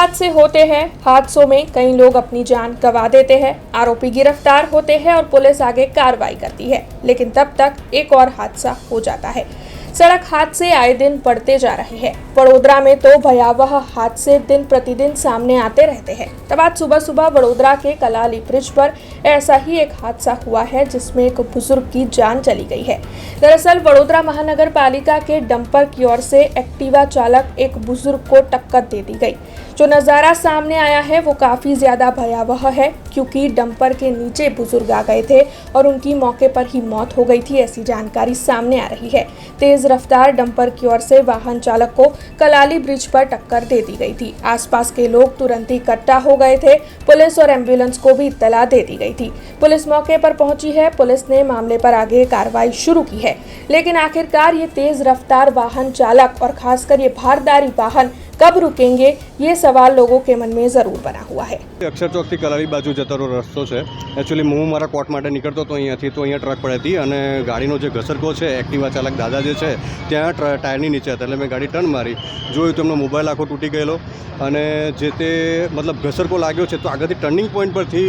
हादसे होते हैं। हादसों में कई लोग अपनी जान गंवा देते हैं, आरोपी गिरफ्तार होते हैं और पुलिस आगे कार्रवाई करती है, लेकिन तब तक एक और हादसा हो जाता है। सड़क हादसे आए दिन बढ़ते जा रहे हैं। वडोदरा में तो भयावह हादसे दिन प्रतिदिन सामने आते रहते हैं। तब आज सुबह सुबह वडोदरा के कलाली ब्रिज पर ऐसा ही एक हादसा हुआ है, जिसमें एक बुजुर्ग की जान चली गई है। दरअसल वडोदरा महानगर पालिका के डंपर की ओर से एक्टिवा चालक एक बुजुर्ग को टक्कर दे दी गई। जो नज़ारा सामने आया है वो काफी ज्यादा भयावह है, क्योंकि डंपर के नीचे बुजुर्ग आ गए थे और उनकी मौके पर ही मौत हो गई थी, ऐसी जानकारी सामने आ रही है। तेज रफ्तार डंपर की ओर से वाहन चालक को कलाली ब्रिज पर टक्कर दे दी गई थी। आसपास के लोग तुरंत ही इकट्ठा हो गए थे। पुलिस और एम्बुलेंस को भी इत्तला दे दी गई थी। पुलिस मौके पर पहुंची है। पुलिस ने मामले पर आगे कार्रवाई शुरू की है, लेकिन आखिरकार ये तेज रफ्तार वाहन चालक और खासकर ये भारदारी वाहन कब रुकेंगे, ये सवाल लोगों के मन में जरूर बना हुआ है। અક્ષર ચોકથી કલાલી બાજુ જતો રસ્તો છે। એકચ્યુઅલી હું મારા કોર્ટ માટે નીકળતો હતો અહીંયાથી, તો અહીંયા ટ્રક પડી હતી અને ગાડીનો જે ઘસરકો છે, એક્ટિવા ચાલક દાદા જે છે ત્યાં ટાયરની નીચે હતા, એટલે મેં ગાડી ટર્ન મારી, જોયું તો એમનો મોબાઈલ આખો તૂટી ગયેલો અને જે તે મતલબ ઘસરકો લાગ્યો છે તો આગળથી ટર્નિંગ પોઈન્ટ પરથી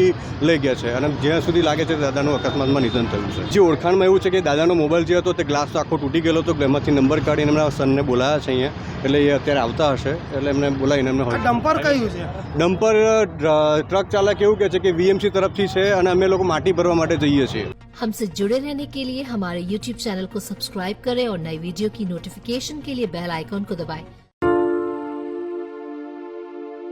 લઈ ગયા છે અને જ્યાં સુધી લાગે છે દાદાનું અકસ્માતમાં નિધન થયું છે। જે ઓળખાણમાં એવું છે કે દાદાનો મોબાઈલ જે હતો તે ગ્લાસ તો આખો તૂટી ગયેલો, તો એમાંથી નંબર કાઢીને એમના સનને બોલાયા છે અહીંયા, એટલે એ અત્યારે આવતા હશે, એટલે એમને બોલાવીને એમને ડમ્પર કયું છે? ડમ્પર ટ્રક ચાલક એવું કહે છે કે વીએમસી तरफ से है અને અમે લોકો माटी भरवा માટે જઈએ છીએ। हमसे जुड़े रहने के लिए हमारे YouTube चैनल को सब्सक्राइब करें और नई वीडियो की नोटिफिकेशन के लिए बेल आइकॉन को दबाएं।